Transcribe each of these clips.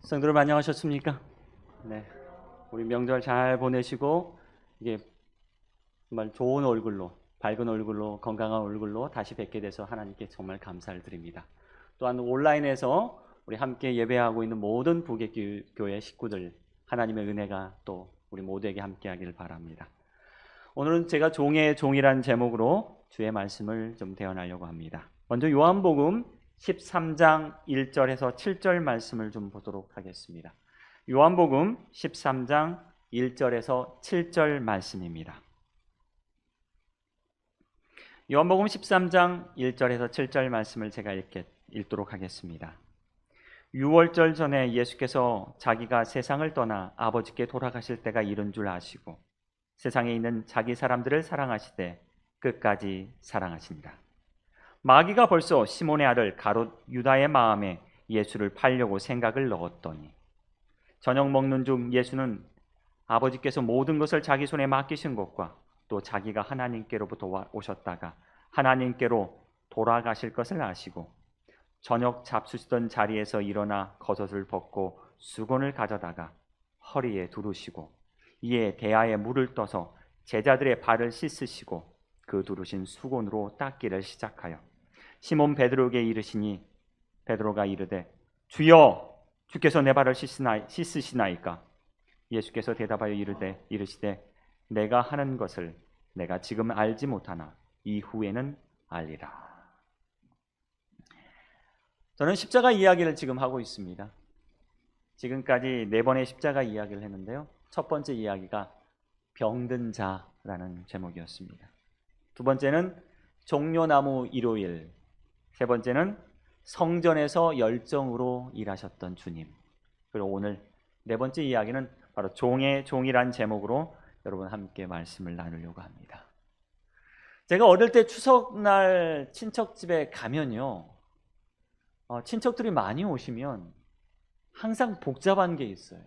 성도들 안녕하셨습니까? 네, 우리 명절 잘 보내시고 이게 정말 좋은 얼굴로, 밝은 얼굴로, 건강한 얼굴로 다시 뵙게 돼서 하나님께 정말 감사를 드립니다. 또한 온라인에서 우리 함께 예배하고 있는 모든 부객교회 식구들 하나님의 은혜가 또 우리 모두에게 함께하기를 바랍니다. 오늘은 제가 종의 종이란 제목으로 주의 말씀을 좀 대언하려고 합니다. 먼저 요한복음 13장 1절에서 7절 말씀을 좀 보도록 하겠습니다. 요한복음 13장 1절에서 7절 말씀입니다. 요한복음 13장 1절에서 7절 말씀을 제가 읽도록 하겠습니다. 6월절 전에 예수께서 자기가 세상을 떠나 아버지께 돌아가실 때가 이른 줄 아시고 세상에 있는 자기 사람들을 사랑하시되 끝까지 사랑하신다. 마귀가 벌써 시몬의 아들 가롯 유다의 마음에 예수를 팔려고 생각을 넣었더니 저녁 먹는 중 예수는 아버지께서 모든 것을 자기 손에 맡기신 것과 또 자기가 하나님께로부터 오셨다가 하나님께로 돌아가실 것을 아시고 저녁 잡수시던 자리에서 일어나 겉옷을 벗고 수건을 가져다가 허리에 두르시고 이에 대야에 물을 떠서 제자들의 발을 씻으시고 그 두르신 수건으로 닦기를 시작하여 시몬 베드로에게 이르시니 베드로가 이르되 주여 주께서 내 발을 씻으시나이까? 예수께서 대답하여 이르시되 내가 하는 것을 내가 지금 알지 못하나 이후에는 알리라. 저는 십자가 이야기를 지금 하고 있습니다. 지금까지 4번의 십자가 이야기를 했는데요. 첫 번째 이야기가 병든 자라는 제목이었습니다. 두 번째는 종려나무 일요일, 세 번째는 성전에서 열정으로 일하셨던 주님, 그리고 오늘 4번째 이야기는 바로 종의 종이란 제목으로 여러분 함께 말씀을 나누려고 합니다. 제가 어릴 때 추석날 친척집에 가면요, 친척들이 많이 오시면 항상 복잡한 게 있어요.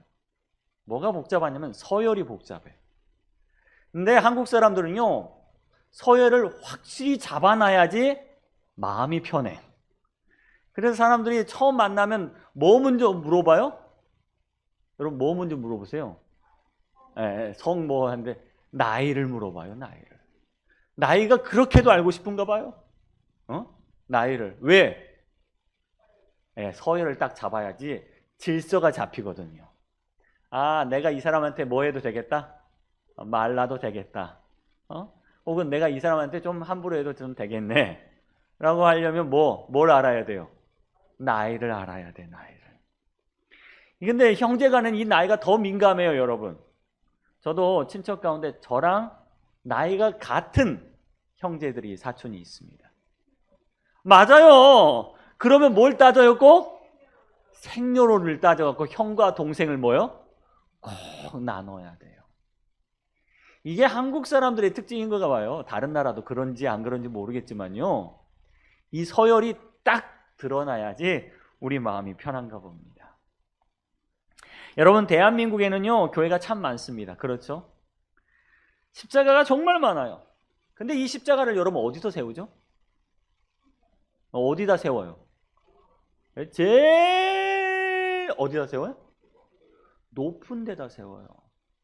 뭐가 복잡하냐면 서열이 복잡해. 근데 한국 사람들은요, 서열을 확실히 잡아놔야지 마음이 편해. 그래서 사람들이 처음 만나면 뭐 먼저 물어봐요? 여러분 뭐 먼저 물어보세요? 성 뭐 하는데 나이를 물어봐요. 나이가 그렇게도 알고 싶은가 봐요. 나이를. 왜? 서열을 딱 잡아야지 질서가 잡히거든요. 아, 내가 이 사람한테 뭐 해도 되겠다? 말라도 되겠다. 혹은 내가 이 사람한테 좀 함부로 해도 좀 되겠네 라고 하려면 뭘 알아야 돼요? 나이를 알아야 돼, 나이를. 근데 형제간은 이 나이가 더 민감해요, 여러분. 저도 친척 가운데 저랑 나이가 같은 형제들이, 사촌이 있습니다. 맞아요. 그러면 뭘 따져요, 꼭? 생년월일을 따져갖고 형과 동생을 뭐요? 꼭 나눠야 돼요. 이게 한국 사람들의 특징인 가 봐요. 다른 나라도 그런지 안 그런지 모르겠지만요, 이 서열이 딱 드러나야지 우리 마음이 편한가 봅니다. 여러분, 대한민국에는요 교회가 참 많습니다. 그렇죠? 십자가가 정말 많아요. 근데 이 십자가를 여러분 어디서 세우죠? 어디다 세워요? 제일 어디다 세워요? 높은 데다 세워요.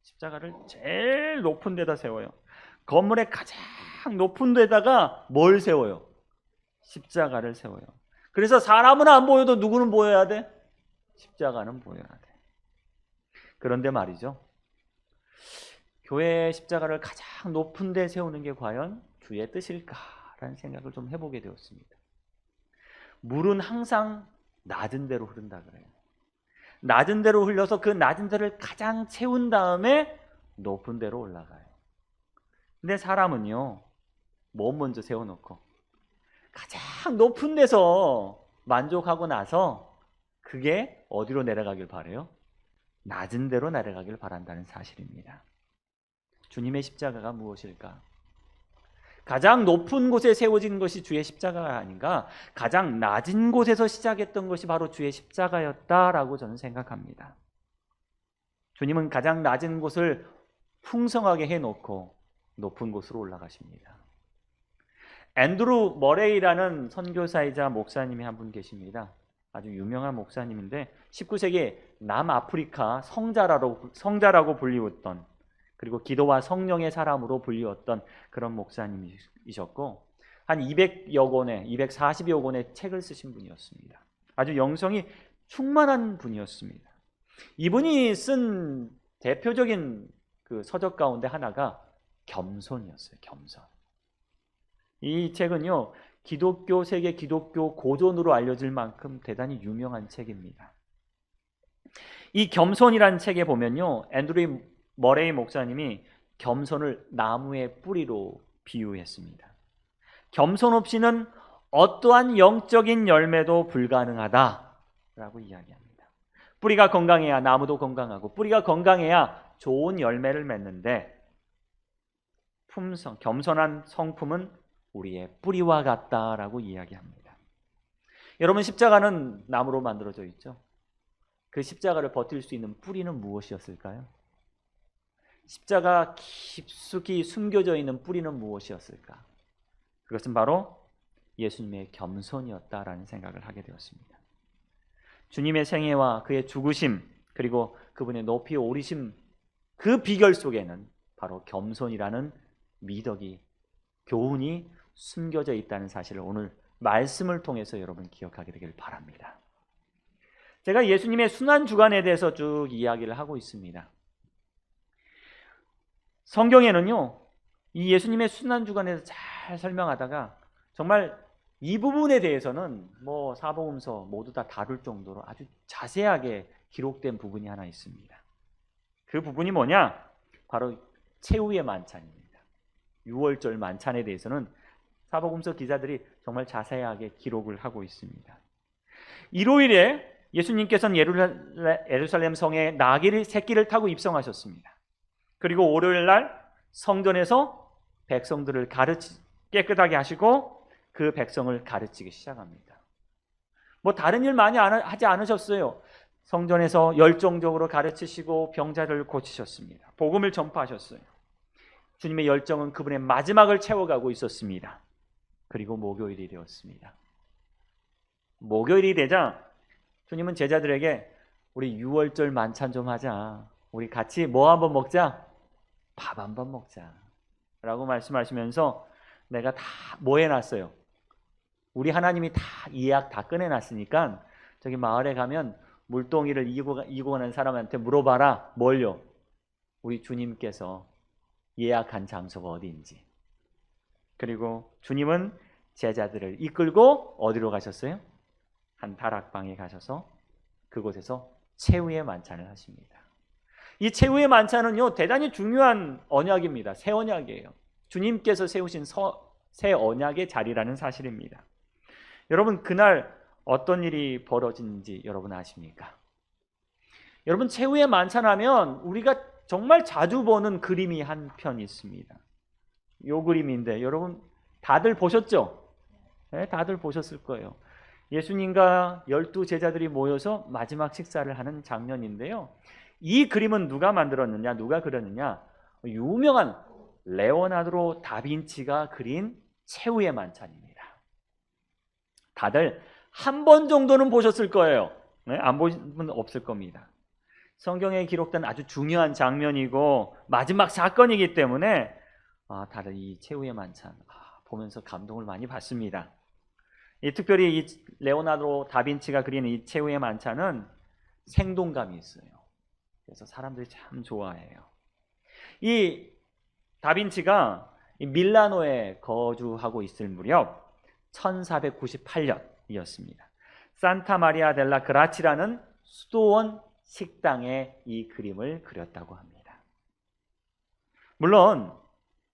십자가를 제일 높은 데다 세워요. 건물의 가장 높은 데다가 뭘 세워요? 십자가를 세워요. 그래서 사람은 안 보여도 누구는 보여야 돼? 십자가는 보여야 돼. 그런데 말이죠, 교회의 십자가를 가장 높은 데 세우는 게 과연 주의 뜻일까라는 생각을 좀 해보게 되었습니다. 물은 항상 낮은 데로 흐른다 그래요. 낮은 데로 흘려서 그 낮은 데를 가장 채운 다음에 높은 데로 올라가요. 근데 사람은요, 뭐 먼저 세워놓고 가장 높은 데서 만족하고 나서 그게 어디로 내려가길 바라요? 낮은 데로 내려가길 바란다는 사실입니다. 주님의 십자가가 무엇일까? 가장 높은 곳에 세워진 것이 주의 십자가가 아닌가? 가장 낮은 곳에서 시작했던 것이 바로 주의 십자가였다라고 저는 생각합니다. 주님은 가장 낮은 곳을 풍성하게 해놓고 높은 곳으로 올라가십니다. 앤드루 머레이라는 선교사이자 목사님이 한 분 계십니다. 아주 유명한 목사님인데 19세기에 남아프리카 성자라고 불리웠던, 그리고 기도와 성령의 사람으로 불리웠던 그런 목사님이셨고 한 200여 권의 240여 권의 책을 쓰신 분이었습니다. 아주 영성이 충만한 분이었습니다. 이분이 쓴 대표적인 그 서적 가운데 하나가 겸손이었어요. 겸손. 이 책은요, 세계 기독교 고전으로 알려질 만큼 대단히 유명한 책입니다. 이 겸손이라는 책에 보면요, 앤드류 머레이 목사님이 겸손을 나무의 뿌리로 비유했습니다. 겸손 없이는 어떠한 영적인 열매도 불가능하다라고 이야기합니다. 뿌리가 건강해야 나무도 건강하고, 뿌리가 건강해야 좋은 열매를 맺는데, 겸손한 성품은 우리의 뿌리와 같다라고 이야기합니다. 여러분, 십자가는 나무로 만들어져 있죠. 그 십자가를 버틸 수 있는 뿌리는 무엇이었을까요? 십자가 깊숙이 숨겨져 있는 뿌리는 무엇이었을까? 그것은 바로 예수님의 겸손이었다라는 생각을 하게 되었습니다. 주님의 생애와 그의 죽으심, 그리고 그분의 높이 오르심, 그 비결 속에는 바로 겸손이라는 미덕이, 교훈이 숨겨져 있다는 사실을 오늘 말씀을 통해서 여러분 기억하게 되길 바랍니다. 제가 예수님의 순환주간에 대해서 쭉 이야기를 하고 있습니다. 성경에는요, 이 예수님의 순환주간에서 잘 설명하다가 정말 이 부분에 대해서는 사복음서 모두 다 다룰 정도로 아주 자세하게 기록된 부분이 하나 있습니다. 그 부분이 뭐냐? 바로 최후의 만찬입니다. 유월절 만찬에 대해서는 사복음서 기자들이 정말 자세하게 기록을 하고 있습니다. 일요일에 예수님께서는 예루살렘 성에 나귀 새끼를 타고 입성하셨습니다. 그리고 월요일 날 성전에서 백성들을 깨끗하게 하시고 그 백성을 가르치기 시작합니다. 다른 일 많이 하지 않으셨어요. 성전에서 열정적으로 가르치시고 병자를 고치셨습니다. 복음을 전파하셨어요. 주님의 열정은 그분의 마지막을 채워가고 있었습니다. 그리고 목요일이 되었습니다. 목요일이 되자 주님은 제자들에게 우리 유월절 만찬 좀 하자. 우리 같이 한번 먹자? 밥 한번 먹자 라고 말씀하시면서 내가 다 해놨어요. 우리 하나님이 다 예약 다 꺼내놨으니까 저기 마을에 가면 물동이를 이고 가는 사람한테 물어봐라. 뭘요? 우리 주님께서 예약한 장소가 어디인지. 그리고 주님은 제자들을 이끌고 어디로 가셨어요? 한 다락방에 가셔서 그곳에서 최후의 만찬을 하십니다. 이 최후의 만찬은요, 대단히 중요한 언약입니다. 새 언약이에요. 주님께서 세우신 새 언약의 자리라는 사실입니다. 여러분, 그날 어떤 일이 벌어진지 여러분 아십니까? 여러분, 최후의 만찬하면 우리가 정말 자주 보는 그림이 한 편 있습니다. 이 그림인데 여러분 다들 보셨죠? 네, 다들 보셨을 거예요. 예수님과 12 제자들이 모여서 마지막 식사를 하는 장면인데요. 이 그림은 누가 만들었느냐, 누가 그렸느냐? 유명한 레오나르도 다빈치가 그린 최후의 만찬입니다. 다들 한 번 정도는 보셨을 거예요. 네? 안 보신 분 없을 겁니다. 성경에 기록된 아주 중요한 장면이고 마지막 사건이기 때문에 다들 이 최후의 만찬 보면서 감동을 많이 받습니다. 특별히 이 레오나르도 다빈치가 그린 이 최후의 만찬은 생동감이 있어요. 그래서 사람들이 참 좋아해요. 이 다빈치가 밀라노에 거주하고 있을 무렵 1498년이었습니다. 산타 마리아 델라 그라치라는 수도원 식당에 이 그림을 그렸다고 합니다. 물론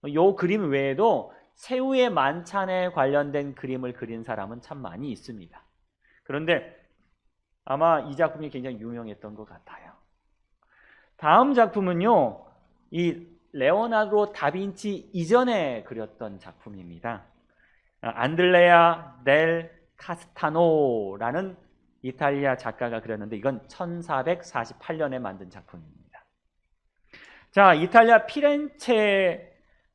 이 그림 외에도 최후의 만찬에 관련된 그림을 그린 사람은 참 많이 있습니다. 그런데 아마 이 작품이 굉장히 유명했던 것 같아요. 다음 작품은요, 이 레오나르도 다빈치 이전에 그렸던 작품입니다. 안드레아 델 카스타노라는 이탈리아 작가가 그렸는데 이건 1448년에 만든 작품입니다. 자, 이탈리아 피렌체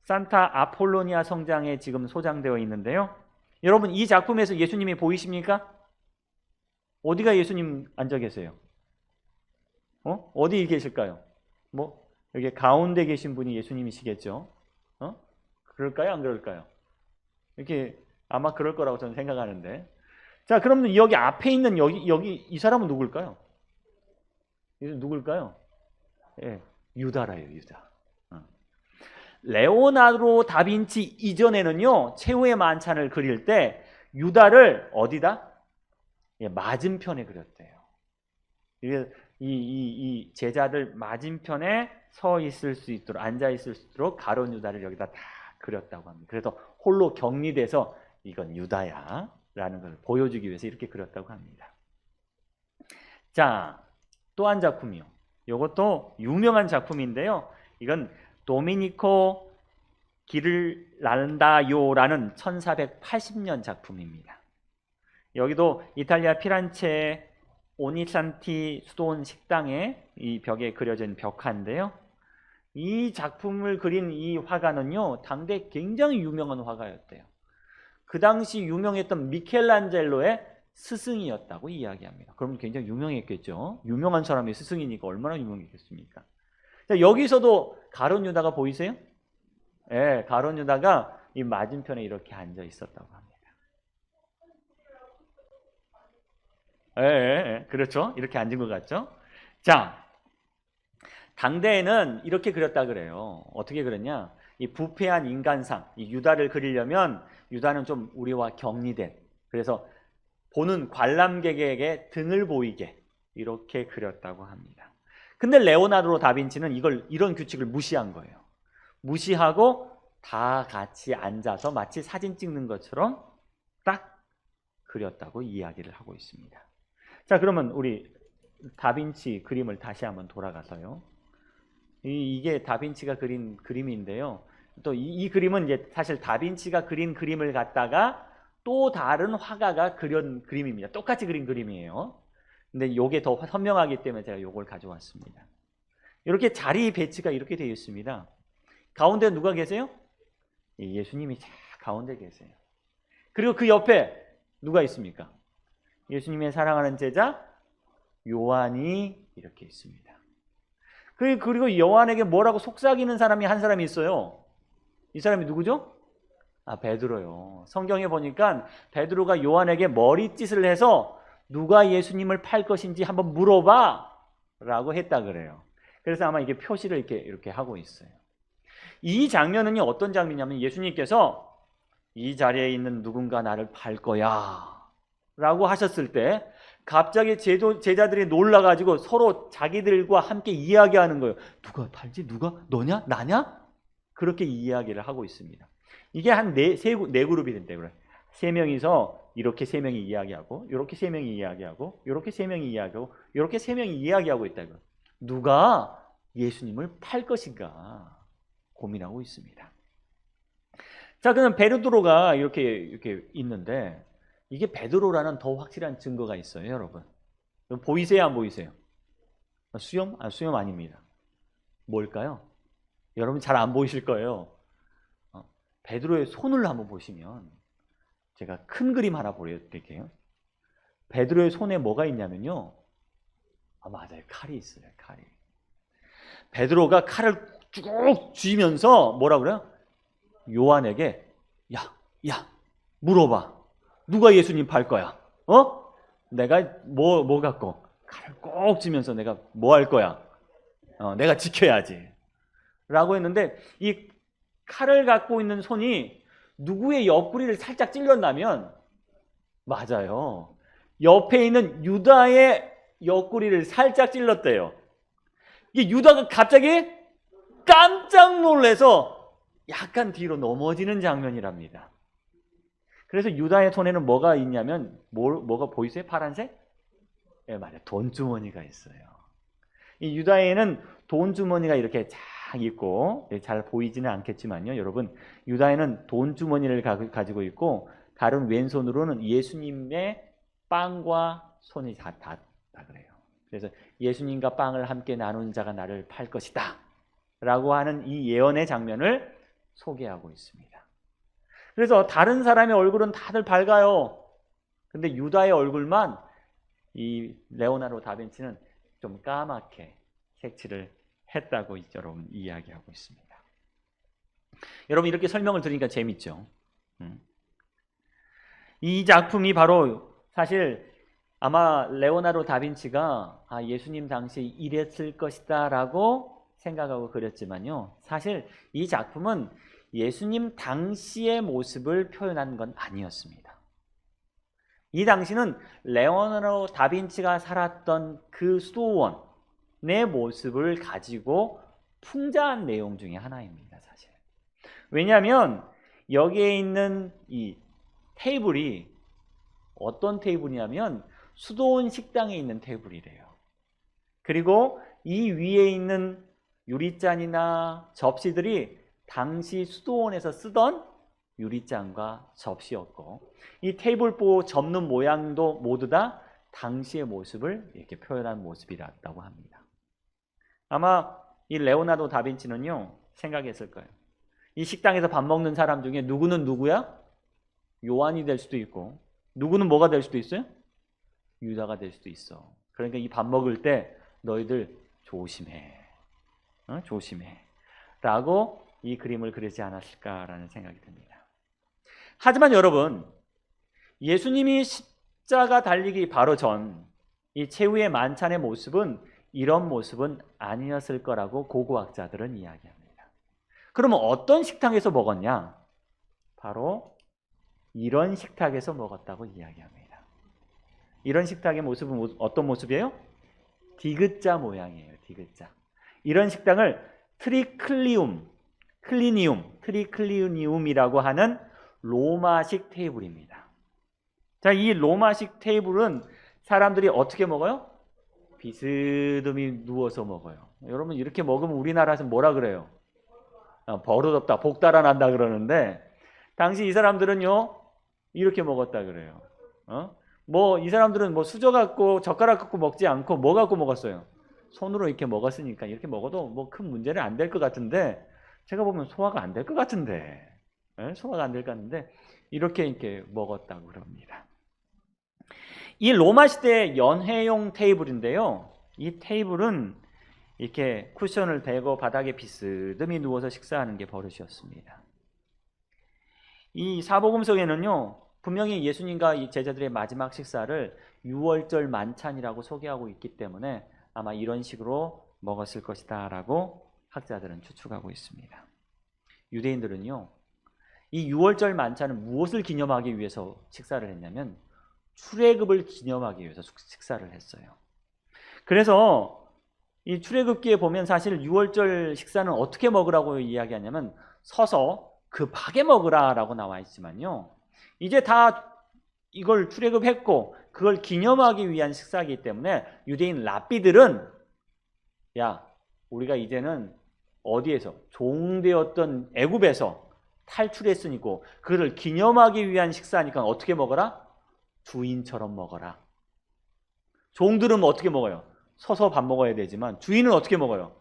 산타 아폴로니아 성당에 지금 소장되어 있는데요. 여러분, 이 작품에서 예수님이 보이십니까? 어디가 예수님 앉아 계세요? 어디 계실까요? 뭐 여기 가운데 계신 분이 예수님이시겠죠? 그럴까요? 안 그럴까요? 이렇게 아마 그럴 거라고 저는 생각하는데. 자, 그러면 여기 앞에 있는 여기 이 사람은 누굴까요? 누굴까요? 예, 유다라요, 유다. 레오나르도 다빈치 이전에는요, 최후의 만찬을 그릴 때 유다를 어디다? 예, 맞은편에 그렸대요. 이 제자들 맞은편에 서 있을 수 있도록, 앉아 있을 수 있도록 가룟 유다를 여기다 다 그렸다고 합니다. 그래서 홀로 격리돼서 이건 유다야 라는 걸 보여주기 위해서 이렇게 그렸다고 합니다. 자, 또 한 작품이요. 이것도 유명한 작품인데요. 이건 도미니코 기를란다요라는 1480년 작품입니다. 여기도 이탈리아 피란체 오니산티 수도원 식당에 이 벽에 그려진 벽화인데요. 이 작품을 그린 이 화가는요, 당대 굉장히 유명한 화가였대요. 그 당시 유명했던 미켈란젤로의 스승이었다고 이야기합니다. 그럼 굉장히 유명했겠죠. 유명한 사람이 스승이니까 얼마나 유명했겠습니까? 자, 여기서도 가룟 유다가 보이세요? 예, 가룟 유다가 이 맞은편에 이렇게 앉아 있었다고 합니다. 예, 그렇죠. 이렇게 앉은 것 같죠? 자, 당대에는 이렇게 그렸다 그래요. 어떻게 그렸냐? 이 부패한 인간상, 이 유다를 그리려면 유다는 좀 우리와 격리된, 그래서 보는 관람객에게 등을 보이게 이렇게 그렸다고 합니다. 근데 레오나르도 다빈치는 이런 규칙을 무시한 거예요. 무시하고 다 같이 앉아서 마치 사진 찍는 것처럼 딱 그렸다고 이야기를 하고 있습니다. 자, 그러면 우리 다빈치 그림을 다시 한번 돌아가서요. 이게 다빈치가 그린 그림인데요. 또 이 그림은 이제 사실 다빈치가 그린 그림을 갖다가 또 다른 화가가 그린 그림입니다. 똑같이 그린 그림이에요. 근데 이게 더 선명하기 때문에 제가 이걸 가져왔습니다. 이렇게 자리 배치가 이렇게 되어 있습니다. 가운데 누가 계세요? 예수님이 가운데 계세요. 그리고 그 옆에 누가 있습니까? 예수님의 사랑하는 제자 요한이 이렇게 있습니다. 그리고 요한에게 뭐라고 속삭이는 사람이 한 사람이 있어요. 이 사람이 누구죠? 베드로요. 성경에 보니까 베드로가 요한에게 머리짓을 해서 누가 예수님을 팔 것인지 한번 물어봐 라고 했다 그래요. 그래서 아마 이게 표시를 이렇게 하고 있어요. 이 장면은 어떤 장면이냐면 예수님께서 이 자리에 있는 누군가 나를 팔 거야 라고 하셨을 때 갑자기 제자들이 놀라가지고 서로 자기들과 함께 이야기하는 거예요. 누가 팔지? 누가? 너냐? 나냐? 그렇게 이야기를 하고 있습니다. 이게 한 네 그룹이 된대요. 세 명이서 이렇게 세 명이 이야기하고, 이렇게 세 명이 이야기하고, 이렇게 세 명이 이야기하고, 이렇게 세 명이 이야기하고 있다고요. 누가 예수님을 팔 것인가 고민하고 있습니다. 자, 그럼 베드로가 이렇게 있는데 이게 베드로라는 더 확실한 증거가 있어요, 여러분. 보이세요, 안 보이세요? 수염? 수염 아닙니다. 뭘까요? 여러분 잘 안 보이실 거예요. 베드로의 손을 한번 보시면 제가 큰 그림 하나 보여드릴게요. 베드로의 손에 뭐가 있냐면요. 맞아요. 칼이 있어요. 칼이. 베드로가 칼을 쭉 쥐면서 뭐라 그래요? 요한에게 야, 물어봐. 누가 예수님 팔 거야? 내가 뭐 갖고 칼을 꼭 쥐면서 내가 뭐 할 거야? 내가 지켜야지. 라고 했는데 이 칼을 갖고 있는 손이 누구의 옆구리를 살짝 찔렀다면 맞아요. 옆에 있는 유다의 옆구리를 살짝 찔렀대요. 이게 유다가 갑자기 깜짝 놀라서 약간 뒤로 넘어지는 장면이랍니다. 그래서 유다의 손에는 뭐가 있냐면 뭐가 보이세요? 파란색? 네, 맞아요. 돈주머니가 있어요. 이 유다에는 돈주머니가 이렇게 쫙 있고 잘 보이지는 않겠지만요. 여러분, 유다에는 돈주머니를 가지고 있고 다른 왼손으로는 예수님의 빵과 손이 닿다 그래요. 그래서 예수님과 빵을 함께 나눈 자가 나를 팔 것이다 라고 하는 이 예언의 장면을 소개하고 있습니다. 그래서 다른 사람의 얼굴은 다들 밝아요. 근데 유다의 얼굴만 이 레오나르도 다빈치는 좀 까맣게 색칠을 했다고 여러분 이야기하고 있습니다. 여러분 이렇게 설명을 드리니까 재밌죠? 이 작품이 바로 사실 아마 레오나르도 다빈치가 예수님 당시 이랬을 것이다 라고 생각하고 그렸지만요, 사실 이 작품은 예수님 당시의 모습을 표현한 건 아니었습니다. 이 당시는 레오나르도 다빈치가 살았던 그 수도원의 모습을 가지고 풍자한 내용 중에 하나입니다, 사실. 왜냐하면 여기에 있는 이 테이블이 어떤 테이블이냐면 수도원 식당에 있는 테이블이래요. 그리고 이 위에 있는 유리잔이나 접시들이 당시 수도원에서 쓰던 유리잔과 접시였고, 이 테이블보 접는 모양도 모두 다 당시의 모습을 이렇게 표현한 모습이었다고 합니다. 아마 이 레오나르도 다빈치는요, 생각했을 거예요. 이 식당에서 밥 먹는 사람 중에 누구는 누구야? 요한이 될 수도 있고, 누구는 뭐가 될 수도 있어요? 유다가 될 수도 있어. 그러니까 이 밥 먹을 때 너희들 조심해. 조심해. 라고 이 그림을 그리지 않았을까라는 생각이 듭니다. 하지만 여러분, 예수님이 십자가 달리기 바로 전 이 최후의 만찬의 모습은 이런 모습은 아니었을 거라고 고고학자들은 이야기합니다. 그러면 어떤 식탁에서 먹었냐? 바로 이런 식탁에서 먹었다고 이야기합니다. 이런 식탁의 모습은 어떤 모습이에요? 디귿자 모양이에요. 디귿자. 이런 식당을 트리클리니움이라고 하는 로마식 테이블입니다. 자, 이 로마식 테이블은 사람들이 어떻게 먹어요? 비스듬히 누워서 먹어요. 여러분 이렇게 먹으면 우리나라에서 뭐라 그래요? 버릇없다, 복 달아난다 그러는데, 당시 이 사람들은요 이렇게 먹었다 그래요. 뭐 이 사람들은 뭐 수저 갖고 젓가락 갖고 먹지 않고 뭐 갖고 먹었어요? 손으로 이렇게 먹었으니까 이렇게 먹어도 뭐 큰 문제는 안 될 것 같은데, 제가 보면 소화가 안 될 것 같은데, 소화가 안 될 것 같은데 이렇게 먹었다고 그럽니다. 이 로마 시대의 연회용 테이블인데요, 이 테이블은 이렇게 쿠션을 대고 바닥에 비스듬히 누워서 식사하는 게 버릇이었습니다. 이 사복음서에는요, 분명히 예수님과 이 제자들의 마지막 식사를 유월절 만찬이라고 소개하고 있기 때문에 아마 이런 식으로 먹었을 것이다 라고 학자들은 추측하고 있습니다. 유대인들은요, 이 유월절 만찬은 무엇을 기념하기 위해서 식사를 했냐면 출애굽을 기념하기 위해서 식사를 했어요. 그래서 이 출애굽기에 보면 사실 유월절 식사는 어떻게 먹으라고 이야기하냐면 서서 급하게 먹으라라고 나와 있지만요, 이제 다 이걸 출애굽했고 그걸 기념하기 위한 식사이기 때문에 유대인 랍비들은, 야, 우리가 이제는 어디에서 종되었던 애굽에서 탈출했으니까 그를 기념하기 위한 식사니까 어떻게 먹어라? 주인처럼 먹어라. 종들은 어떻게 먹어요? 서서 밥 먹어야 되지만 주인은 어떻게 먹어요?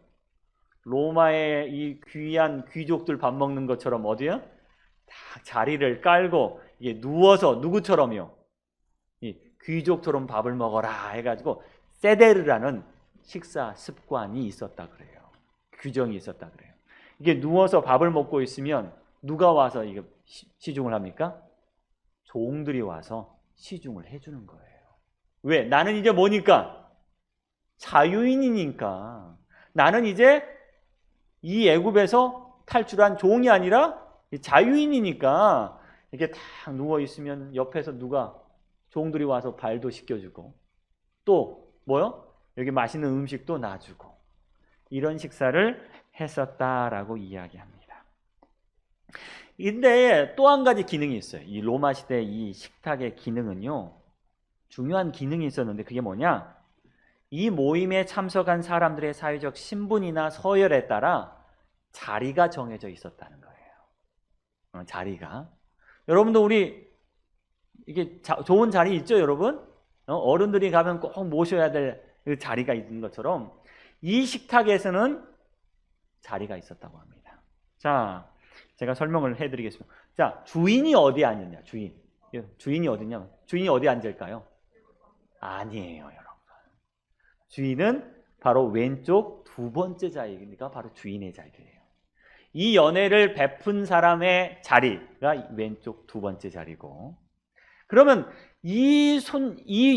로마의 이 귀한 귀족들 밥 먹는 것처럼 어디요? 딱 자리를 깔고 이게 누워서 누구처럼요? 이 귀족처럼 밥을 먹어라 해가지고 세데르라는 식사 습관이 있었다 그래요. 규정이 있었다 그래요. 이게 누워서 밥을 먹고 있으면 누가 와서 이게 시중을 합니까? 종들이 와서 시중을 해주는 거예요. 왜? 나는 이제 뭐니까? 자유인이니까. 나는 이제 이 애굽에서 탈출한 종이 아니라 자유인이니까 이렇게 딱 누워 있으면 옆에서 누가 종들이 와서 발도 씻겨주고 또 뭐요? 여기 맛있는 음식도 놔주고 이런 식사를 했었다라고 이야기합니다. 근데 또 한 가지 기능이 있어요. 이 로마 시대 이 식탁의 기능은요, 중요한 기능이 있었는데 그게 뭐냐? 이 모임에 참석한 사람들의 사회적 신분이나 서열에 따라 자리가 정해져 있었다는 거예요. 자리가. 여러분도 우리 이게 좋은 자리 있죠, 여러분? 어른들이 가면 꼭 모셔야 될 그 자리가 있는 것처럼 이 식탁에서는 자리가 있었다고 합니다. 자, 제가 설명을 해드리겠습니다. 자, 주인이 어디에 앉느냐? 주인이 어디냐? 주인이 어디 앉을까요? 아니에요, 여러분. 주인은 바로 왼쪽 두 번째 자리가 바로 주인의 자리예요. 이 연회를 베푼 사람의 자리가 왼쪽 두 번째 자리고, 그러면 이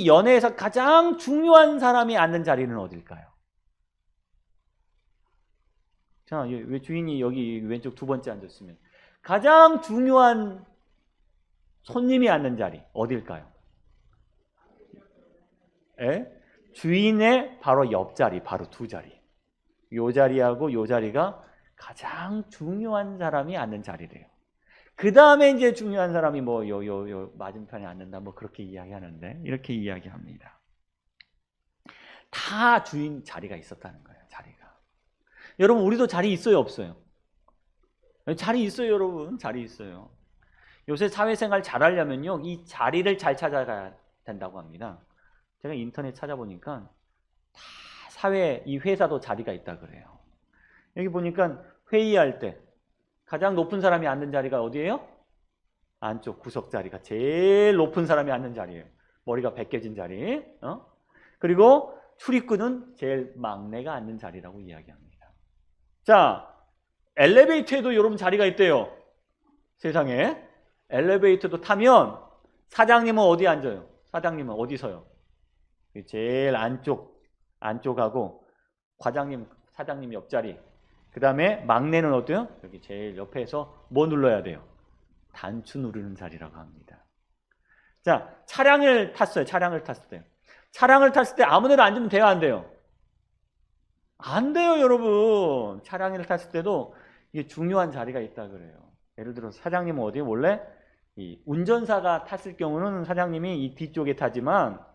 연회에서 가장 중요한 사람이 앉는 자리는 어딜까요? 자, 왜 주인이 여기 왼쪽 두 번째 앉았으면 가장 중요한 손님이 앉는 자리 어딜까요? 에? 주인의 바로 옆자리, 바로 두 자리. 요 자리하고 요 자리가 가장 중요한 사람이 앉는 자리래요. 그 다음에 이제 중요한 사람이 뭐 요 맞은편에 앉는다 뭐 그렇게 이야기하는데, 이렇게 이야기합니다. 다 주인 자리가 있었다는 거예요. 자리가. 여러분, 우리도 자리 있어요, 없어요? 자리 있어요, 여러분. 자리 있어요. 요새 사회생활 잘하려면요, 이 자리를 잘 찾아가야 된다고 합니다. 제가 인터넷 찾아보니까 다 사회, 이 회사도 자리가 있다 그래요. 여기 보니까 회의할 때 가장 높은 사람이 앉는 자리가 어디예요? 안쪽 구석 자리가 제일 높은 사람이 앉는 자리예요. 머리가 벗겨진 자리. 그리고 출입구는 제일 막내가 앉는 자리라고 이야기합니다. 자, 엘리베이터에도 여러분 자리가 있대요. 세상에. 엘리베이터도 타면 사장님은 어디 앉아요? 사장님은 어디 서요? 제일 안쪽하고 과장님, 사장님 옆자리. 그 다음에 막내는 어때요? 여기 제일 옆에서 뭐 눌러야 돼요? 단추 누르는 자리라고 합니다. 자, 차량을 탔어요. 차량을 탔을 때. 차량을 탔을 때 아무 데나 앉으면 돼요, 안 돼요? 안 돼요, 여러분. 차량을 탔을 때도 이게 중요한 자리가 있다 그래요. 예를 들어서 사장님은 어디에 원래 이 운전사가 탔을 경우는 사장님이 이 뒤쪽에 타지만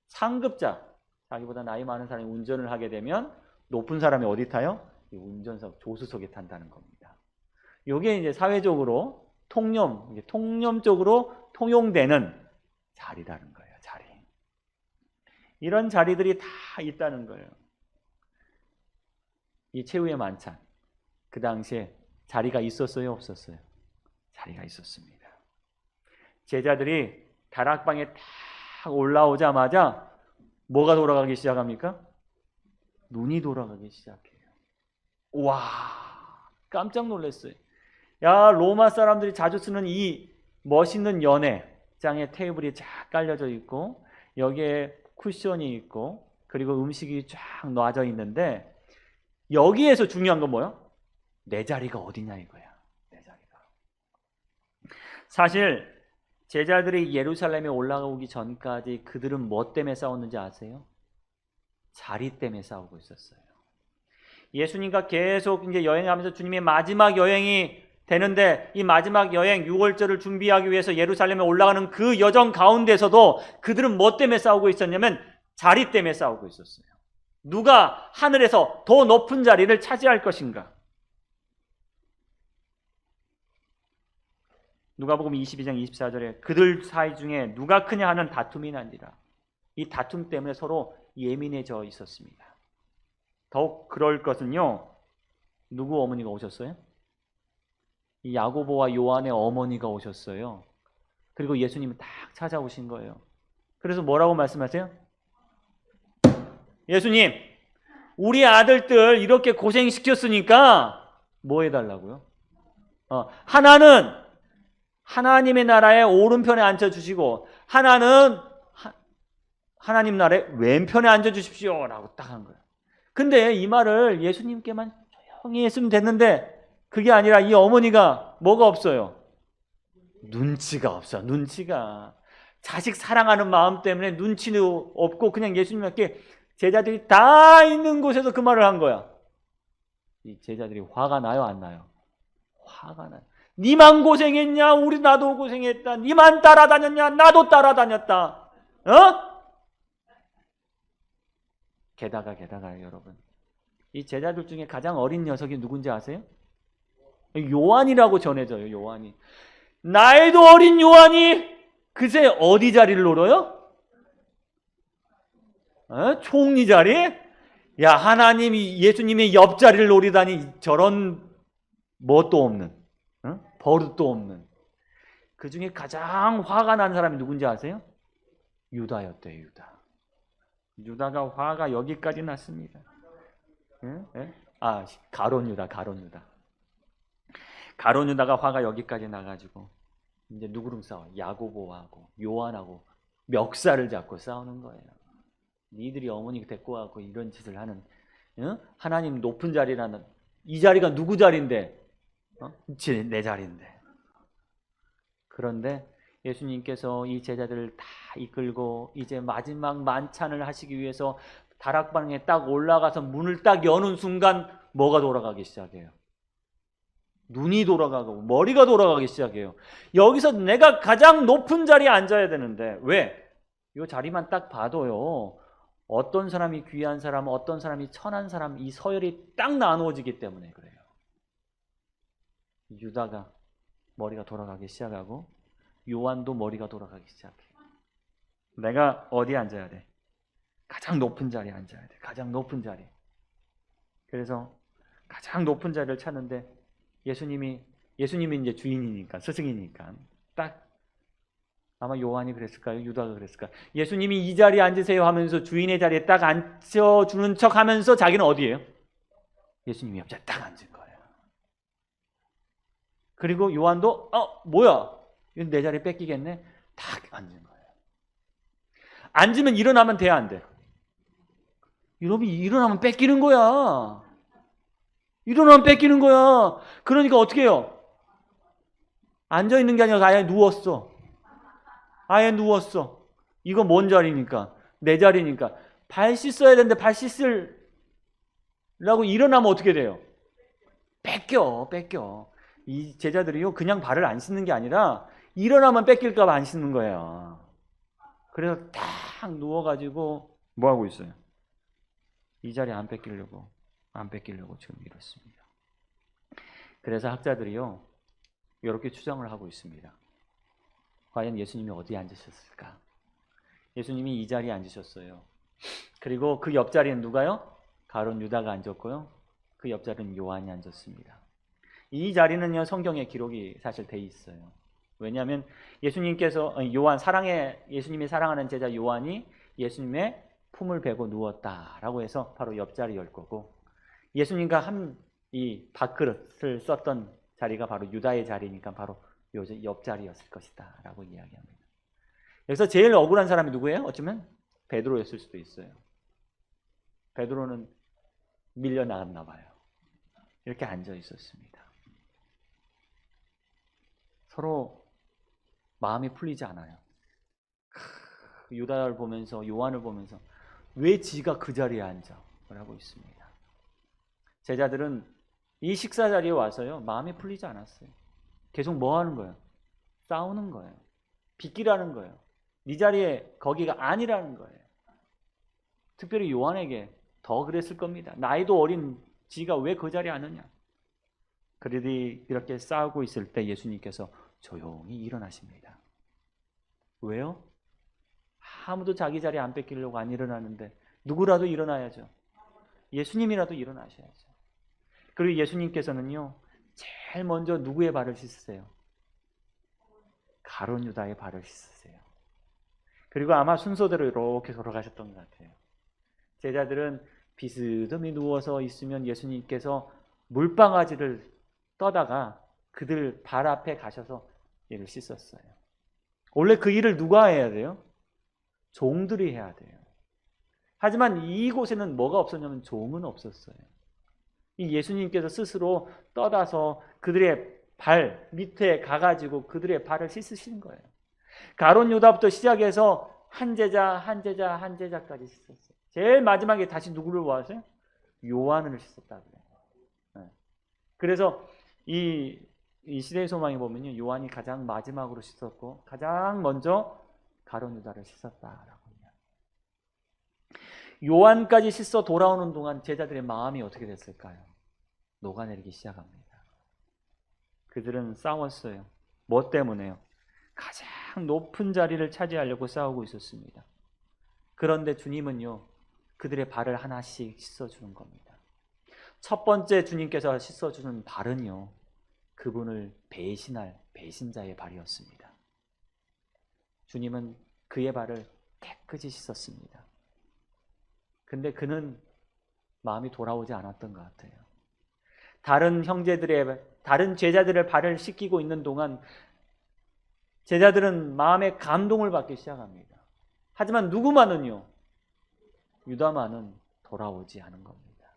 상급자, 자기보다 나이 많은 사람이 운전을 하게 되면 높은 사람이 어디 타요? 이 운전석 조수석에 탄다는 겁니다. 이게 이제 사회적으로 통념적으로 통용되는 자리라는 거예요. 자리. 이런 자리들이 다 있다는 거예요. 이 최후의 만찬, 그 당시에 자리가 있었어요, 없었어요? 자리가 있었습니다. 제자들이 다락방에 딱 올라오자마자 뭐가 돌아가기 시작합니까? 눈이 돌아가기 시작해요. 와, 깜짝 놀랐어요. 야, 로마 사람들이 자주 쓰는 이 멋있는 연회장에 테이블이 쫙 깔려져 있고 여기에 쿠션이 있고 그리고 음식이 쫙 놔져 있는데 여기에서 중요한 건 뭐야? 내 자리가 어디냐 이거야. 내 자리가. 사실 제자들이 예루살렘에 올라오기 전까지 그들은 뭐 때문에 싸웠는지 아세요? 자리 때문에 싸우고 있었어요. 예수님과 계속 이제 여행하면서 주님의 마지막 여행이 되는데 이 마지막 여행 6월절을 준비하기 위해서 예루살렘에 올라가는 그 여정 가운데서도 그들은 뭐 때문에 싸우고 있었냐면 자리 때문에 싸우고 있었어요. 누가 하늘에서 더 높은 자리를 차지할 것인가? 누가복음 22장 24절에 그들 사이 중에 누가 크냐 하는 다툼이 난지라. 이 다툼 때문에 서로 예민해져 있었습니다. 더욱 그럴 것은요. 누구 어머니가 오셨어요? 이 야고보와 요한의 어머니가 오셨어요. 그리고 예수님이 딱 찾아오신 거예요. 그래서 뭐라고 말씀하세요? 예수님, 우리 아들들 이렇게 고생시켰으니까 뭐 해달라고요? 하나는 하나님의 나라의 오른편에 앉혀주시고 하나는 하나님 나라의 왼편에 앉아주십시오 라고 딱 한 거예요. 근데 이 말을 예수님께만 조용히 했으면 됐는데 그게 아니라 이 어머니가 뭐가 없어요? 눈치가 없어. 눈치가. 자식 사랑하는 마음 때문에 눈치도 없고 그냥 예수님께 제자들이 다 있는 곳에서 그 말을 한 거야. 이 제자들이 화가 나요, 안 나요? 화가 나요. 니만 고생했냐? 우리 나도 고생했다. 니만 따라다녔냐? 나도 따라다녔다. 게다가 여러분, 이 제자들 중에 가장 어린 녀석이 누군지 아세요? 요한이라고 전해져요. 요한이. 나이도 어린 요한이 그새 어디 자리를 노려요? 총리 자리? 야, 하나님이 예수님의 옆자리를 노리다니 저런 뭣도 없는, 버릇도 없는. 그 중에 가장 화가 난 사람이 누군지 아세요? 유다였대요. 유다. 유다가 화가 여기까지 났습니다. 예? 예? 가론 유다. 가론 유다가 화가 여기까지 나가지고 이제 누구랑 싸워? 야고보하고 요한하고 멱살을 잡고 싸우는 거예요. 니들이 어머니 데리고 와고 이런 짓을 하는, 하나님 높은 자리라는, 이 자리가 누구 자리인데? 내 자리인데. 그런데 예수님께서 이 제자들을 다 이끌고 이제 마지막 만찬을 하시기 위해서 다락방에 딱 올라가서 문을 딱 여는 순간 뭐가 돌아가기 시작해요? 눈이 돌아가고 머리가 돌아가기 시작해요. 여기서 내가 가장 높은 자리에 앉아야 되는데 왜? 이 자리만 딱 봐도요, 어떤 사람이 귀한 사람, 어떤 사람이 천한 사람, 이 서열이 딱 나누어지기 때문에 그래요. 유다가 머리가 돌아가기 시작하고 요한도 머리가 돌아가기 시작해요. 내가 어디에 앉아야 돼? 가장 높은 자리에 앉아야 돼. 가장 높은 자리. 그래서 가장 높은 자리를 찾는데 예수님이 이제 주인이니까, 스승이니까 딱, 아마 요한이 그랬을까요? 유다가 그랬을까요? 예수님이 이 자리에 앉으세요 하면서 주인의 자리에 딱 앉혀주는 척 하면서 자기는 어디예요? 예수님이 옆자리에 딱 앉은 거예요. 그리고 요한도 뭐야? 이건 내 자리 뺏기겠네? 딱 앉은 거예요. 앉으면 일어나면 돼야 안 돼? 여러분, 일어나면 뺏기는 거야. 일어나면 뺏기는 거야. 그러니까 어떻게 해요? 앉아있는 게 아니라 아예 누웠어. 아예 누웠어. 이거 뭔 자리니까? 내 자리니까. 발 씻어야 되는데 발 씻으려고 일어나면 어떻게 돼요? 뺏겨. 이 제자들이요, 그냥 발을 안 씻는 게 아니라 일어나면 뺏길까 봐 안 씻는 거예요. 그래서 딱 누워가지고 뭐 하고 있어요? 이 자리 안 뺏기려고 지금 이렇습니다. 그래서 학자들이요, 이렇게 추정을 하고 있습니다. 과연 예수님이 어디에 앉으셨을까? 예수님이 이 자리에 앉으셨어요. 그리고 그 옆자리는 누가요? 가론 유다가 앉았고요. 그 옆자리는 요한이 앉았습니다. 이 자리는요, 성경에 기록이 사실 돼 있어요. 왜냐하면 예수님께서 예수님이 사랑하는 제자 요한이 예수님의 품을 베고 누웠다라고 해서 바로 옆자리일 거고, 예수님과 이 밥그릇을 썼던 자리가 바로 유다의 자리니까 바로 옆자리였을 것이다 라고 이야기합니다. 여기서 제일 억울한 사람이 누구예요? 어쩌면 베드로였을 수도 있어요. 베드로는 밀려나갔나 봐요. 이렇게 앉아 있었습니다. 서로 마음이 풀리지 않아요. 유다를 보면서, 요한을 보면서 왜 지가 그 자리에 앉아? 라고 있습니다. 제자들은 이 식사 자리에 와서요, 마음이 풀리지 않았어요. 계속 뭐 하는 거예요? 싸우는 거예요. 비끼라는 거예요. 네 자리에 거기가 아니라는 거예요. 특별히 요한에게 더 그랬을 겁니다. 나이도 어린 지가 왜 그 자리에 앉느냐? 그들이 이렇게 싸우고 있을 때 예수님께서 조용히 일어나십니다. 왜요? 아무도 자기 자리에 안 뺏기려고 안 일어나는데 누구라도 일어나야죠. 예수님이라도 일어나셔야죠. 그리고 예수님께서는요, 제일 먼저 누구의 발을 씻으세요? 가론 유다의 발을 씻으세요. 그리고 아마 순서대로 이렇게 돌아가셨던 것 같아요. 제자들은 비스듬히 누워서 있으면 예수님께서 물방아지를 떠다가 그들 발 앞에 가셔서 얘를 씻었어요. 원래 그 일을 누가 해야 돼요? 종들이 해야 돼요. 하지만 이곳에는 뭐가 없었냐면 종은 없었어요. 이 예수님께서 스스로 떠다서 그들의 발 밑에 가가지고 그들의 발을 씻으시는 거예요. 가론 유다부터 시작해서 한 제자까지 씻었어요. 제일 마지막에 다시 누구를 모았어요? 요한을 씻었다 그래요. 그래서 이 시대의 소망에 보면요, 요한이 가장 마지막으로 씻었고 가장 먼저 가론 유다를 씻었다라고 합니다. 요한까지 씻어 돌아오는 동안 제자들의 마음이 어떻게 됐을까요? 녹아내리기 시작합니다. 그들은 싸웠어요. 뭐 때문에요? 가장 높은 자리를 차지하려고 싸우고 있었습니다. 그런데 주님은요, 그들의 발을 하나씩 씻어주는 겁니다. 첫 번째 주님께서 씻어주는 발은요, 그분을 배신할 배신자의 발이었습니다. 주님은 그의 발을 깨끗이 씻었습니다. 근데 그는 마음이 돌아오지 않았던 것 같아요. 다른 제자들의 발을 씻기고 있는 동안 제자들은 마음의 감동을 받기 시작합니다. 하지만 누구만은요, 유다만은 돌아오지 않은 겁니다.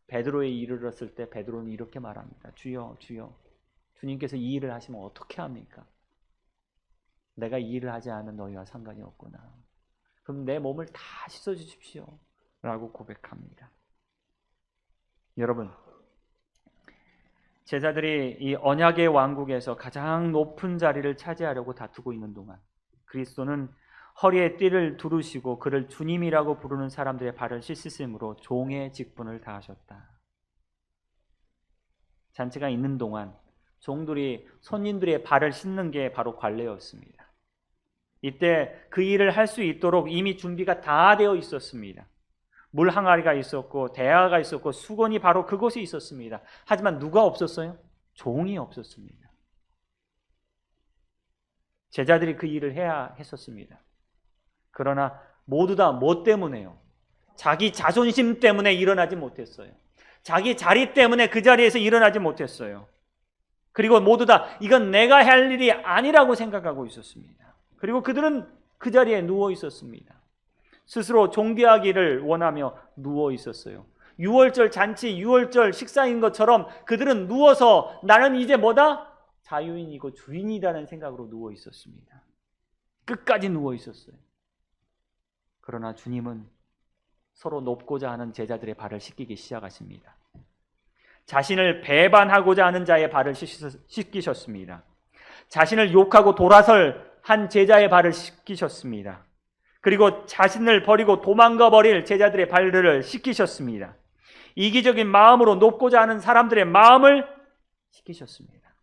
베드로에 이르렀을 때 베드로는 이렇게 말합니다. 주여, 주여, 주님께서 이 일을 하시면 어떻게 합니까? 내가 이 일을 하지 않은 너희와 상관이 없구나. 그럼 내 몸을 다 씻어주십시오 라고 고백합니다. 여러분, 제자들이 이 언약의 왕국에서 가장 높은 자리를 차지하려고 다투고 있는 동안 그리스도는 허리에 띠를 두르시고 그를 주님이라고 부르는 사람들의 발을 씻으심으로 종의 직분을 다하셨다. 잔치가 있는 동안 종들이 손님들의 발을 씻는 게 바로 관례였습니다. 이때 그 일을 할 수 있도록 이미 준비가 다 되어 있었습니다. 물 항아리가 있었고 대야가 있었고 수건이 바로 그곳에 있었습니다. 하지만 누가 없었어요? 종이 없었습니다. 제자들이 그 일을 해야 했었습니다. 그러나 모두 다 뭐 때문에요? 자기 자존심 때문에 일어나지 못했어요. 자기 자리 때문에 그 자리에서 일어나지 못했어요. 그리고 모두 다 이건 내가 할 일이 아니라고 생각하고 있었습니다. 그리고 그들은 그 자리에 누워 있었습니다. 스스로 종교하기를 원하며 누워 있었어요. 6월절 잔치, 6월절 식사인 것처럼 그들은 누워서 나는 이제 뭐다? 자유인이고 주인이라는 생각으로 누워 있었습니다. 끝까지 누워 있었어요. 그러나 주님은 서로 높고자 하는 제자들의 발을 씻기기 시작하십니다. 자신을 배반하고자 하는 자의 발을 씻기셨습니다. 자신을 욕하고 돌아설 한 제자의 발을 씻기셨습니다. 그리고 자신을 버리고 도망가 버릴 제자들의 발들을 씻기셨습니다. 이기적인 마음으로 높고자 하는 사람들의 마음을 씻기셨습니다.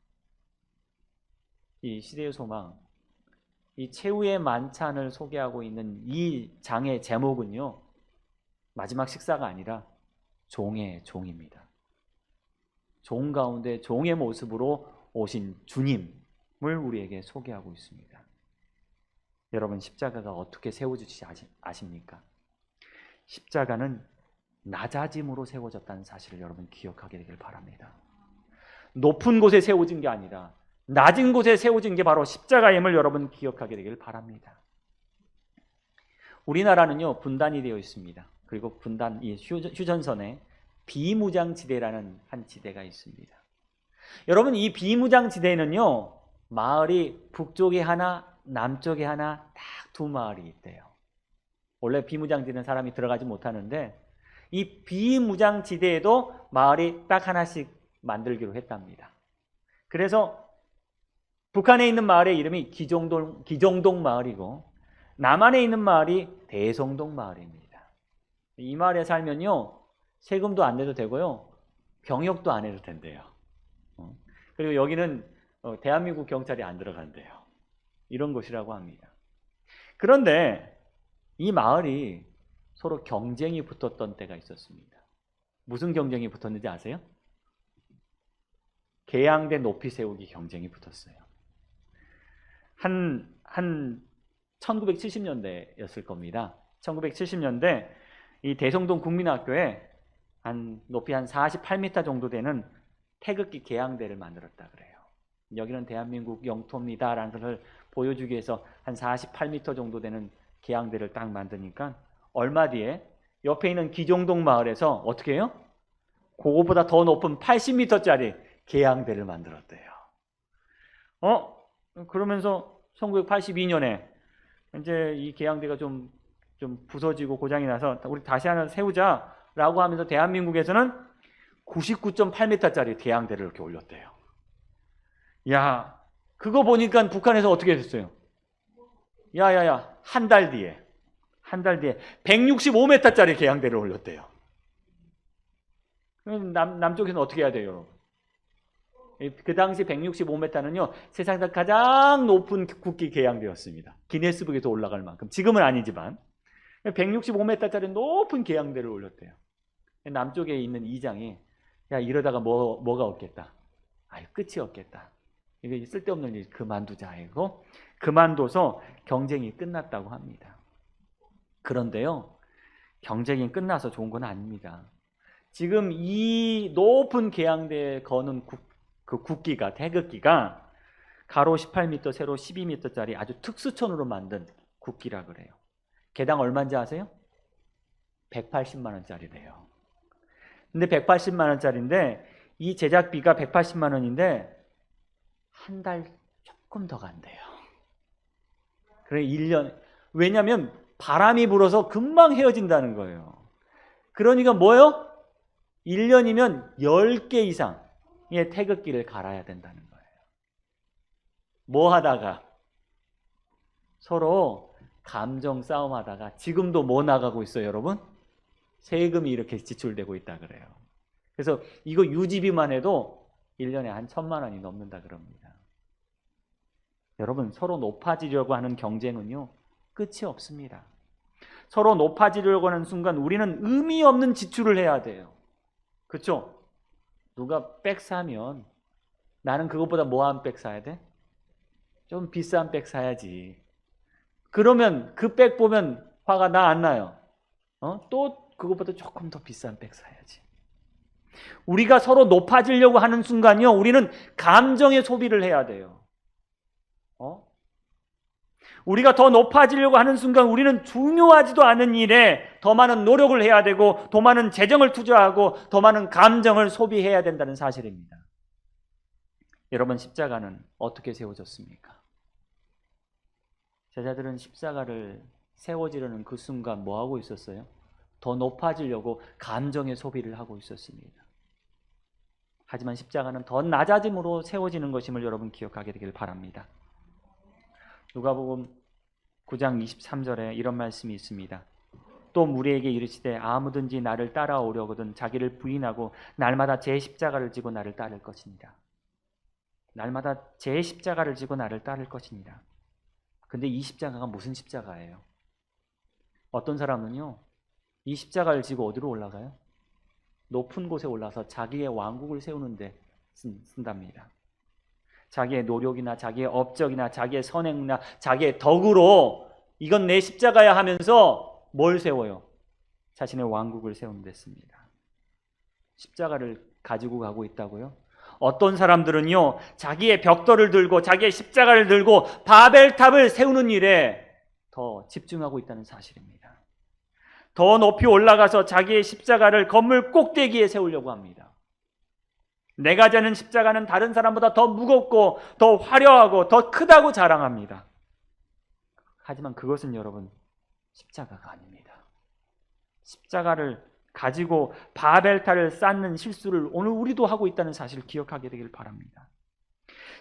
이 시대의 소망, 이 최후의 만찬을 소개하고 있는 이 장의 제목은요, 마지막 식사가 아니라 종의 종입니다. 종 가운데 종의 모습으로 오신 주님을 우리에게 소개하고 있습니다. 여러분, 십자가가 어떻게 세워지지 아십니까? 십자가는 낮아짐으로 세워졌다는 사실을 여러분 기억하게 되길 바랍니다. 높은 곳에 세워진 게 아니라 낮은 곳에 세워진 게 바로 십자가임을 여러분 기억하게 되길 바랍니다. 우리나라는요, 분단이 되어 있습니다. 그리고 분단, 이 휴전선에 비무장지대라는 한 지대가 있습니다. 여러분, 이 비무장지대는요, 마을이 북쪽에 하나, 남쪽에 하나, 딱 두 마을이 있대요. 원래 비무장지대는 사람이 들어가지 못하는데 이 비무장지대에도 마을이 딱 하나씩 만들기로 했답니다. 그래서 북한에 있는 마을의 이름이 기정동 마을이고 남한에 있는 마을이 대성동 마을입니다. 이 마을에 살면요, 세금도 안 내도 되고요, 병역도 안 해도 된대요. 그리고 여기는 대한민국 경찰이 안 들어간대요. 이런 곳이라고 합니다. 그런데 이 마을이 서로 경쟁이 붙었던 때가 있었습니다. 무슨 경쟁이 붙었는지 아세요? 계양대 높이 세우기 경쟁이 붙었어요. 한 1970년대였을 겁니다. 1970년대 이 대성동 국민학교에 높이 한 48m 정도 되는 태극기 계양대를 만들었다 그래요. 여기는 대한민국 영토입니다라는 것을 보여주기 위해서 한 48m 정도 되는 계양대를 딱 만드니까 얼마 뒤에 옆에 있는 기정동 마을에서 어떻게 해요? 그거보다 더 높은 80m짜리 계양대를 만들었대요. 그러면서 1982년에 이제 이 계양대가 좀 부서지고 고장이 나서 우리 다시 하나 세우자라고 하면서 대한민국에서는 99.8m짜리 계양대를 이렇게 올렸대요. 야, 그거 보니까 북한에서 어떻게 됐어요? 야야야, 한 달 뒤에 165m짜리 계양대를 올렸대요. 그럼 남쪽에서는 어떻게 해야 돼요, 여러분? 그 당시 165m는요, 세상에서 가장 높은 국기 계양대였습니다. 기네스북에도 올라갈 만큼. 지금은 아니지만 165m짜리 높은 계양대를 올렸대요. 남쪽에 있는 이장이, 야, 이러다가 뭐가 없겠다. 아유, 끝이 없겠다. 이거 쓸데없는 일 그만두자 이거 그만둬서 경쟁이 끝났다고 합니다. 그런데요, 경쟁이 끝나서 좋은 건 아닙니다. 지금 이 높은 계양대에 거는 그 국기가, 태극기가 가로 18m, 세로 12m짜리 아주 특수천으로 만든 국기라 그래요. 개당 얼마인지 아세요? 180만 원짜리래요. 근데 180만 원짜리인데 이 제작비가 180만 원인데 한 달 조금 더 간대요. 그래 1년. 왜냐면 바람이 불어서 금방 헤어진다는 거예요. 그러니까 뭐요? 1년이면 10개 이상의 태극기를 갈아야 된다는 거예요. 뭐 하다가? 서로 감정 싸움하다가 지금도 뭐 나가고 있어요, 여러분? 세금이 이렇게 지출되고 있다 그래요. 그래서 이거 유지비만 해도 1년에 한 1,000만 원이 넘는다 그럽니다. 여러분, 서로 높아지려고 하는 경쟁은요, 끝이 없습니다. 서로 높아지려고 하는 순간 우리는 의미 없는 지출을 해야 돼요. 그렇죠? 누가 백 사면 나는 그것보다 뭐한 백 사야 돼? 좀 비싼 백 사야지. 그러면 그 백 보면 화가 나 안 나요? 또 그것보다 조금 더 비싼 백 사야지. 우리가 서로 높아지려고 하는 순간요, 우리는 감정의 소비를 해야 돼요. 우리가 더 높아지려고 하는 순간 우리는 중요하지도 않은 일에 더 많은 노력을 해야 되고 더 많은 재정을 투자하고 더 많은 감정을 소비해야 된다는 사실입니다. 여러분, 십자가는 어떻게 세워졌습니까? 제자들은 십자가를 세워지려는 그 순간 뭐 하고 있었어요? 더 높아지려고 감정의 소비를 하고 있었습니다. 하지만 십자가는 더 낮아짐으로 세워지는 것임을 여러분 기억하게 되길 바랍니다. 누가복음 9장 23절에 이런 말씀이 있습니다. 또 무리에게 이르시되 아무든지 나를 따라오려거든 자기를 부인하고 날마다 제 십자가를 지고 나를 따를 것이니라. 날마다 제 십자가를 지고 나를 따를 것이니라. 근데 이 십자가가 무슨 십자가예요? 어떤 사람은요, 이 십자가를 지고 어디로 올라가요? 높은 곳에 올라서 자기의 왕국을 세우는데 쓴답니다. 자기의 노력이나 자기의 업적이나 자기의 선행이나 자기의 덕으로 이건 내 십자가야 하면서 뭘 세워요? 자신의 왕국을 세우는 데 씁니다. 십자가를 가지고 가고 있다고요? 어떤 사람들은요, 자기의 벽돌을 들고 자기의 십자가를 들고 바벨탑을 세우는 일에 더 집중하고 있다는 사실입니다. 더 높이 올라가서 자기의 십자가를 건물 꼭대기에 세우려고 합니다. 내가 지는 십자가는 다른 사람보다 더 무겁고 더 화려하고 더 크다고 자랑합니다. 하지만 그것은 여러분, 십자가가 아닙니다. 십자가를 가지고 바벨탑을 쌓는 실수를 오늘 우리도 하고 있다는 사실을 기억하게 되길 바랍니다.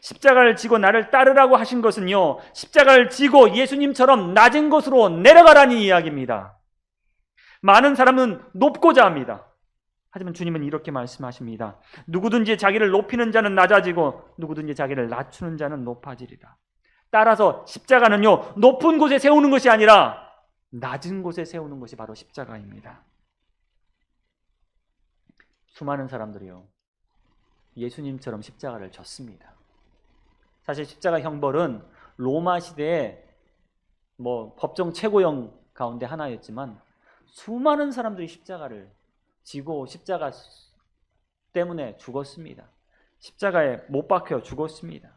십자가를 지고 나를 따르라고 하신 것은요, 십자가를 지고 예수님처럼 낮은 곳으로 내려가라는 이야기입니다. 많은 사람은 높고자 합니다. 하지만 주님은 이렇게 말씀하십니다. 누구든지 자기를 높이는 자는 낮아지고 누구든지 자기를 낮추는 자는 높아지리라. 따라서 십자가는요, 높은 곳에 세우는 것이 아니라 낮은 곳에 세우는 것이 바로 십자가입니다. 수많은 사람들이요, 예수님처럼 십자가를 졌습니다. 사실 십자가 형벌은 로마 시대의 법정 최고형 가운데 하나였지만 수많은 사람들이 십자가를 지고 십자가 때문에 죽었습니다. 십자가에 못 박혀 죽었습니다.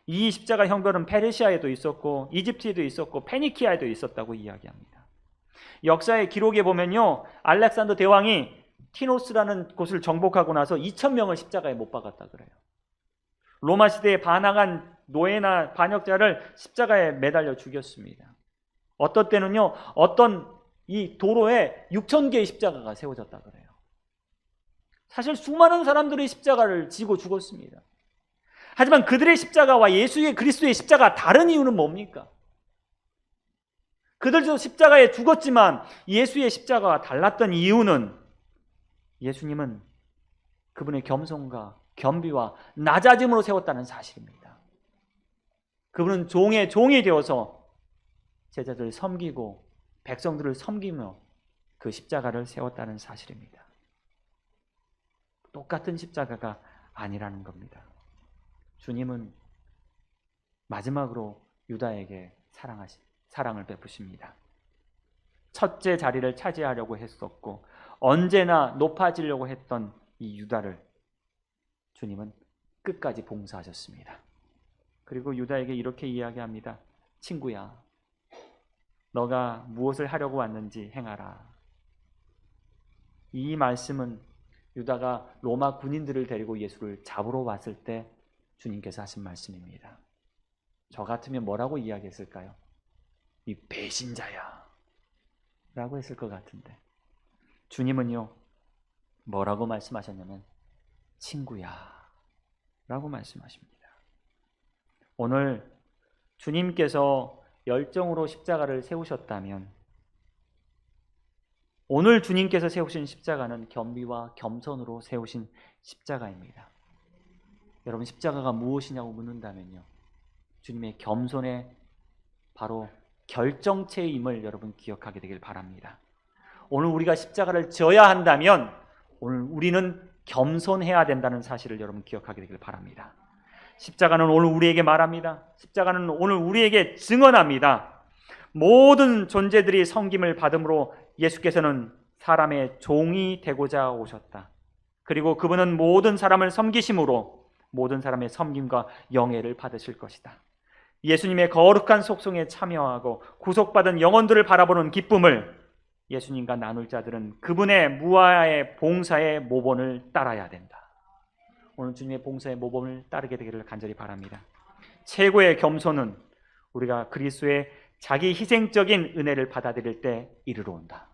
이 십자가 형벌은 페르시아에도 있었고 이집트에도 있었고 페니키아에도 있었다고 이야기합니다. 역사의 기록에 보면요, 알렉산더 대왕이 티노스라는 곳을 정복하고 나서 2,000명을 십자가에 못 박았다 그래요. 로마 시대에 반항한 노예나 반역자를 십자가에 매달려 죽였습니다. 어떤 때는요, 어떤 이 도로에 6,000개의 십자가가 세워졌다 그래요. 사실 수많은 사람들이 십자가를 지고 죽었습니다. 하지만 그들의 십자가와 예수의 그리스도의 십자가 다른 이유는 뭡니까? 그들도 십자가에 죽었지만 예수의 십자가와 달랐던 이유는 예수님은 그분의 겸손과 겸비와 낮아짐으로 세웠다는 사실입니다. 그분은 종의 종이 되어서 제자들을 섬기고 백성들을 섬기며 그 십자가를 세웠다는 사실입니다. 똑같은 십자가가 아니라는 겁니다. 주님은 마지막으로 유다에게 사랑을 베푸십니다. 첫째 자리를 차지하려고 했었고 언제나 높아지려고 했던 이 유다를 주님은 끝까지 봉사하셨습니다. 그리고 유다에게 이렇게 이야기합니다. 친구야, 너가 무엇을 하려고 왔는지 행하라. 이 말씀은 유다가 로마 군인들을 데리고 예수를 잡으러 왔을 때 주님께서 하신 말씀입니다. 저 같으면 뭐라고 이야기했을까요? 이 배신자야 라고 했을 것 같은데 주님은요 뭐라고 말씀하셨냐면 친구야 라고 말씀하십니다. 오늘 주님께서 열정으로 십자가를 세우셨다면 오늘 주님께서 세우신 십자가는 겸비와 겸손으로 세우신 십자가입니다. 여러분 십자가가 무엇이냐고 묻는다면요 주님의 겸손의 바로 결정체임을 여러분 기억하게 되길 바랍니다. 오늘 우리가 십자가를 져야 한다면 오늘 우리는 겸손해야 된다는 사실을 여러분 기억하게 되길 바랍니다. 십자가는 오늘 우리에게 말합니다. 십자가는 오늘 우리에게 증언합니다. 모든 존재들이 섬김을 받음으로 예수께서는 사람의 종이 되고자 오셨다. 그리고 그분은 모든 사람을 섬기심으로 모든 사람의 섬김과 영예를 받으실 것이다. 예수님의 거룩한 속성에 참여하고 구속받은 영혼들을 바라보는 기쁨을 예수님과 나눌 자들은 그분의 무아의 봉사의 모본을 따라야 된다. 오늘 주님의 봉사의 모범을 따르게 되기를 간절히 바랍니다. 최고의 겸손은 우리가 그리스도의 자기 희생적인 은혜를 받아들일 때 이르러 온다.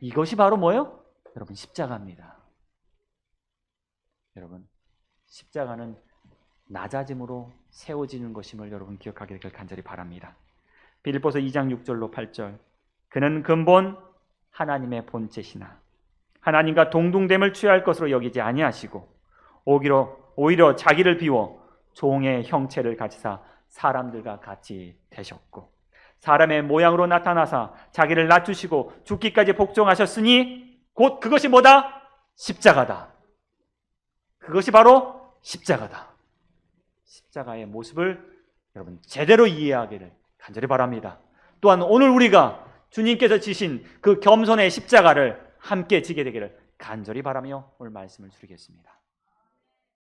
이것이 바로 뭐예요? 여러분 십자가입니다. 여러분 십자가는 낮아짐으로 세워지는 것임을 여러분 기억하게 되길 간절히 바랍니다. 빌립보서 2장 6절로 8절 그는 근본 하나님의 본체시나 하나님과 동등됨을 취할 것으로 여기지 아니하시고 오히려 자기를 비워 종의 형체를 가지사 사람들과 같이 되셨고 사람의 모양으로 나타나사 자기를 낮추시고 죽기까지 복종하셨으니 곧 그것이 뭐다? 십자가다. 그것이 바로 십자가다. 십자가의 모습을 여러분 제대로 이해하기를 간절히 바랍니다. 또한 오늘 우리가 주님께서 지신 그 겸손의 십자가를 함께 지게 되기를 간절히 바라며 오늘 말씀을 드리겠습니다.